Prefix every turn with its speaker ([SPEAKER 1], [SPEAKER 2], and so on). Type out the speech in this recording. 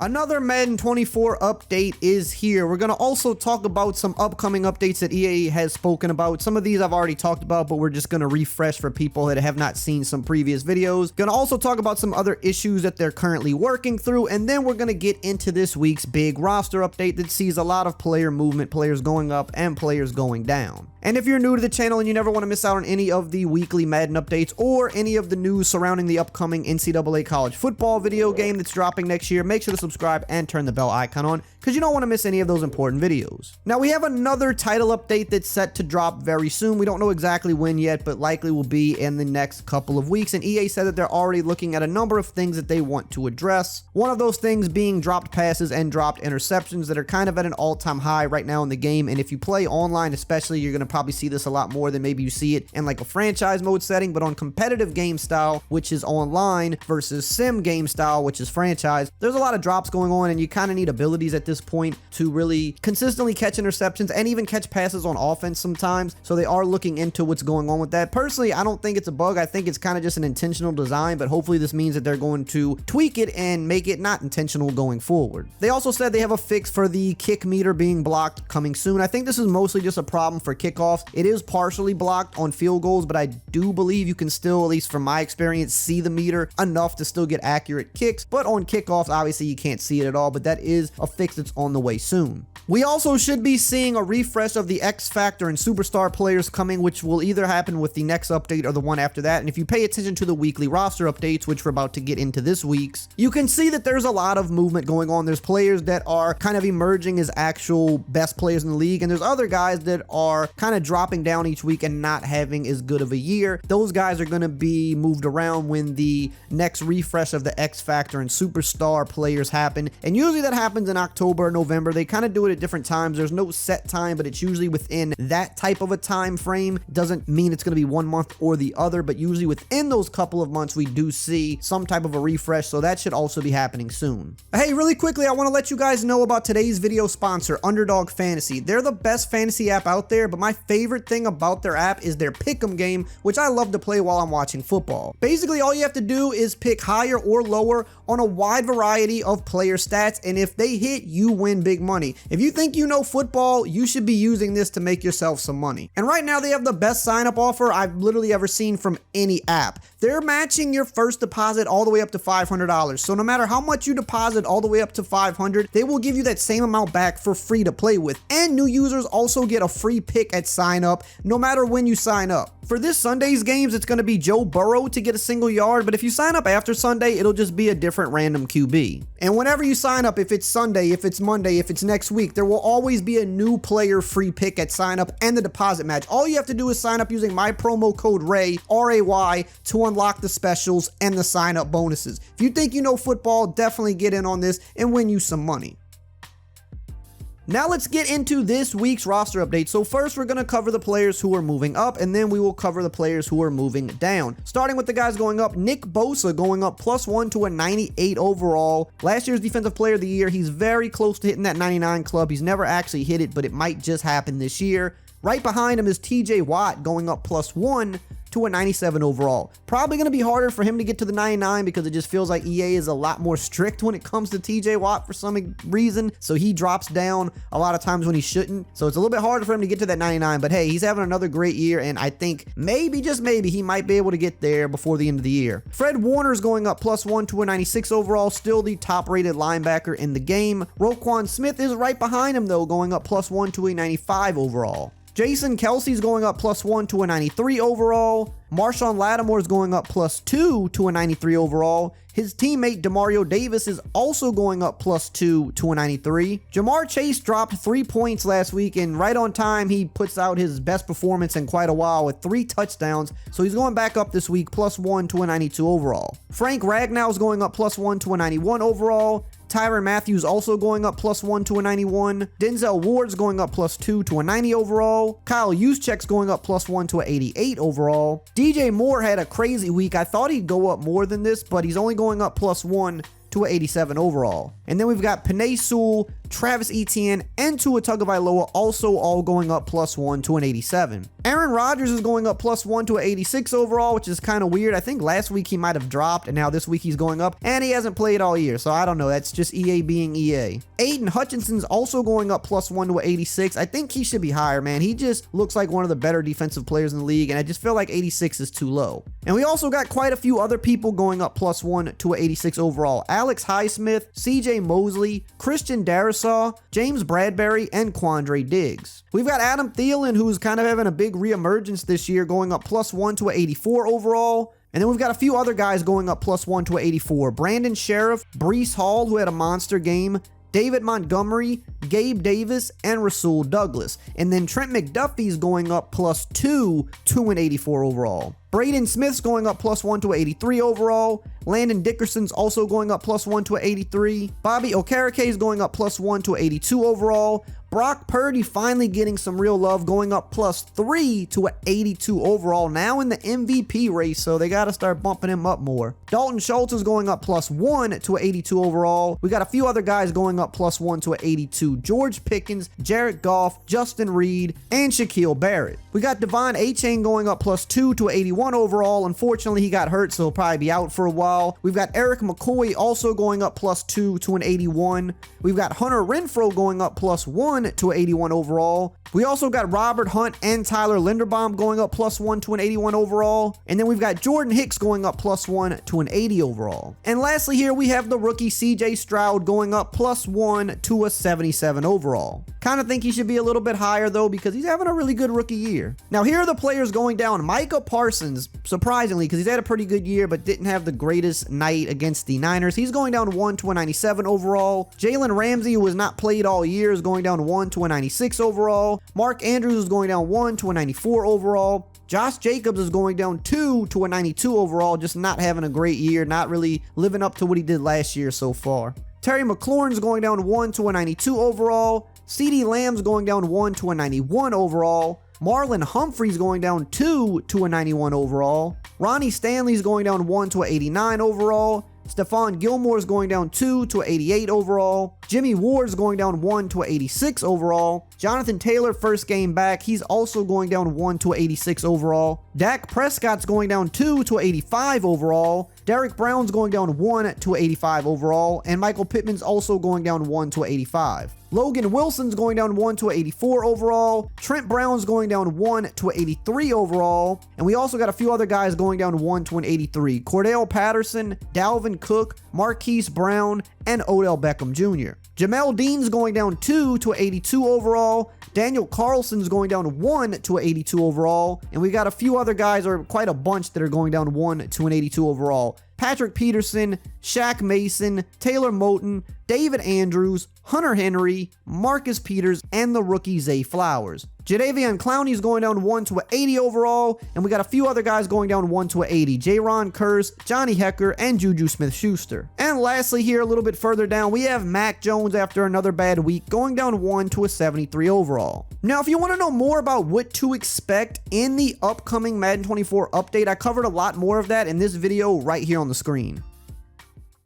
[SPEAKER 1] Another Madden 24 update is here. We're going to also talk about some upcoming updates that EA has spoken about. Some of these I've already talked about, but we're just going to refresh for people that have not seen some previous videos. Going to also talk about some other issues that they're currently working through, and then we're going to get into this week's big roster update that sees a lot of player movement, players going up and players going down. And if you're new to the channel and you never want to miss out on any of the weekly Madden updates or any of the news surrounding the upcoming NCAA college football video game that's dropping next year, make sure to subscribe and turn the bell icon on because you don't want to miss any of those important videos. Now we have another title update that's set to drop very soon. We don't know exactly when yet, but likely will be in the next couple of weeks. And EA said that they're already looking at a number of things that they want to address. One of those things being dropped passes and dropped interceptions that are kind of at an all-time high right now in the game. And if you play online especially, you're going to probably see this a lot more than maybe you see it in like a franchise mode setting, but on competitive game style, which is online, versus sim game style, which is franchise, there's a lot of drops going on, and you kind of need abilities at this point to really consistently catch interceptions and even catch passes on offense sometimes. So they are looking into what's going on with that. Personally, I don't think it's a bug. I think it's kind of just an intentional design, but hopefully this means that they're going to tweak it and make it not intentional going forward. They also said they have a fix for the kick meter being blocked coming soon. I think this is mostly just a problem for kickoffs. It is partially blocked on field goals, but I do believe you can still, at least from my experience, see the meter enough to still get accurate kicks. But on kickoffs, obviously you can't see it at all, but that is a fix that's on the way soon. We also should be seeing a refresh of the X Factor and Superstar players coming, which will either happen with the next update or the one after that. And if you pay attention to the weekly roster updates, which we're about to get into this week's, you can see that there's a lot of movement going on. There's players that are kind of emerging as actual best players in the league, and there's other guys that are kind of dropping down each week and not having as good of a year. Those guys are going to be moved around when the next refresh of the X Factor and Superstar players happen. And usually that happens in October or November. They kind of do it at different times. There's no set time, but it's usually within that type of a time frame. Doesn't mean it's going to be one month or the other, but usually within those couple of months we do see some type of a refresh, so that should also be happening soon. Hey, really quickly, I want to let you guys know about today's video sponsor, Underdog Fantasy. They're the best fantasy app out there, but my favorite thing about their app is their pick'em game, which I love to play while I'm watching football. Basically, all you have to do is pick higher or lower on a wide variety of player stats, and if they hit, you win big money. If you think you know football, you should be using this to make yourself some money. And right now they have the best sign-up offer I've literally ever seen from any app. They're matching your first deposit all the way up to $500. So no matter how much you deposit all the way up to $500, they will give you that same amount back for free to play with. And new users also get a free pick at sign up, no matter when you sign up. For this Sunday's games, it's going to be Joe Burrow to get a single yard, but if you sign up after Sunday, it'll just be a different random QB. And whenever you sign up, if it's Sunday, if it's Monday, if it's next week, there will always be a new player free pick at sign up and the deposit match. All you have to do is sign up using my promo code RAY, R-A-Y, to unlock the specials and the sign up bonuses. If you think you know football, definitely get in on this and win you some money. Now let's get into this week's roster update. So first we're going to cover the players who are moving up, and then we will cover the players who are moving down. Starting with the guys going up, Nick Bosa going up +1 to a 98 overall. Last year's Defensive Player of the Year. He's very close to hitting that 99 club. He's never actually hit it, but it might just happen this year. Right behind him is TJ Watt going up +1 to a 97 overall. Probably going to be harder for him to get to the 99 because it just feels like EA is a lot more strict when it comes to TJ Watt for some reason. So he drops down a lot of times when he shouldn't. So it's a little bit harder for him to get to that 99. But hey, he's having another great year, and I think maybe, just maybe, he might be able to get there before the end of the year. Fred Warner's going up +1 to a 96 overall. Still the top rated linebacker in the game. Roquan Smith is right behind him though, going up +1 to a 95 overall. Jason Kelsey's going up +1 to a 93 overall. Marshawn Lattimore's going up +2 to a 93 overall. His teammate Demario Davis is also going up +2 to a 93. Jamar Chase dropped 3 points last week, and right on time he puts out his best performance in quite a while with 3 touchdowns, so he's going back up this week, +1 to a 92 overall. Frank Ragnow's going up +1 to a 91 overall. Tyrann Mathieu also going up +1 to a 91. Denzel Ward's going up +2 to a 90 overall. Kyle Juszczyk's going up +1 to a 88 overall. DJ Moore had a crazy week. I thought he'd go up more than this, but he's only going up +1 to an 87 overall. And then we've got Penei Sewell, Travis Etienne, and Tua Tagovailoa also all going up +1 to an 87. Aaron Rodgers is going up +1 to an 86 overall, which is kind of weird. I think last week he might have dropped, and now this week he's going up, and he hasn't played all year, so I don't know. That's just EA being EA. Aiden Hutchinson's also going up +1 to an 86. I think he should be higher, man. He just looks like one of the better defensive players in the league, and I just feel like 86 is too low. And we also got quite a few other people going up +1 to an 86 overall. Alex Highsmith, CJ Mosley, Christian Darrisaw, James Bradbury, and Quandre Diggs. We've got Adam Thielen, who's kind of having a big reemergence this year, going up +1 to an 84 overall. And then we've got a few other guys going up +1 to an 84. Brandon Sheriff, Breece Hall, who had a monster game, David Montgomery, Gabe Davis, and Rasul Douglas. And then Trent McDuffie's going up +2 to an 84 overall. Braden Smith's going up +1 to an 83 overall. Landon Dickerson's also going up +1 to an 83. Bobby Okereke is going up +1 to an 82 overall. Brock Purdy finally getting some real love, going up +3 to an 82 overall, now in the MVP race, so they got to start bumping him up more. Dalton Schultz is going up +1 to an 82 overall. We got a few other guys going up +1 to an 82. George Pickens, Jared Goff, Justin Reed, and Shaquille Barrett. We got Devon Achane going up +2 to an 81 overall. Unfortunately, he got hurt, so he'll probably be out for a while. We've got Eric McCoy also going up +2 to an 81. We've got Hunter Renfrow going up +1 to an 81 overall. We also got Robert Hunt and Tyler Linderbaum going up +1 to an 81 overall. And then we've got Jordan Hicks going up +1 to an 80 overall. And lastly here we have the rookie CJ Stroud going up +1 to a 77 overall. Kind of think he should be a little bit higher though, because he's having a really good rookie year. Now here are the players going down. Micah Parsons, surprisingly, because he's had a pretty good year but didn't have the greatest night against the Niners, he's going down 1 to a 97 overall. Jalen Ramsey, who has not played all year, is going down 1 to a 96 overall. Mark Andrews is going down 1 to a 94 overall. Josh Jacobs is going down 2 to a 92 overall, just not having a great year, not really living up to what he did last year so far. Terry McLaurin's going down 1 to a 92 overall. CeeDee Lamb's going down 1 to a 91 overall. Marlon Humphrey's going down 2 to a 91 overall. Ronnie Stanley's going down 1 to a 89 overall. Stephon Gilmore's going down 2 to an 88 overall. Jimmy Ward's going down 1 to an 86 overall. Jonathan Taylor, first game back, he's also going down 1 to an 86 overall. Dak Prescott's going down 2 to an 85 overall. Derek Brown's going down 1 to an 85 overall. And Michael Pittman's also going down 1 to an 85. Logan Wilson's going down 1 to an 84 overall. Trent Brown's going down 1 to an 83 overall. And we also got a few other guys going down 1 to an 83. Cordell Patterson, Dalvin Cook, Marquise Brown, and Odell Beckham Jr. Jamel Dean's going down 2 to an 82 overall. Daniel Carlson's going down 1 to an 82 overall. And we got a few other guys, or quite a bunch, that are going down 1 to an 82 overall. Patrick Peterson, Shaq Mason, Taylor Moton, David Andrews, Hunter Henry, Marcus Peters, and the rookie Zay Flowers. Jadeveon Clowney's going down 1 to an 80 overall, and we got a few other guys going down 1 to an 80. Jaron Kearse, Johnny Hecker, and Juju Smith-Schuster. And lastly here, a little bit further down, we have Mac Jones after another bad week, going down 1 to a 73 overall. Now, if you want to know more about what to expect in the upcoming Madden 24 update, I covered a lot more of that in this video right here on the screen.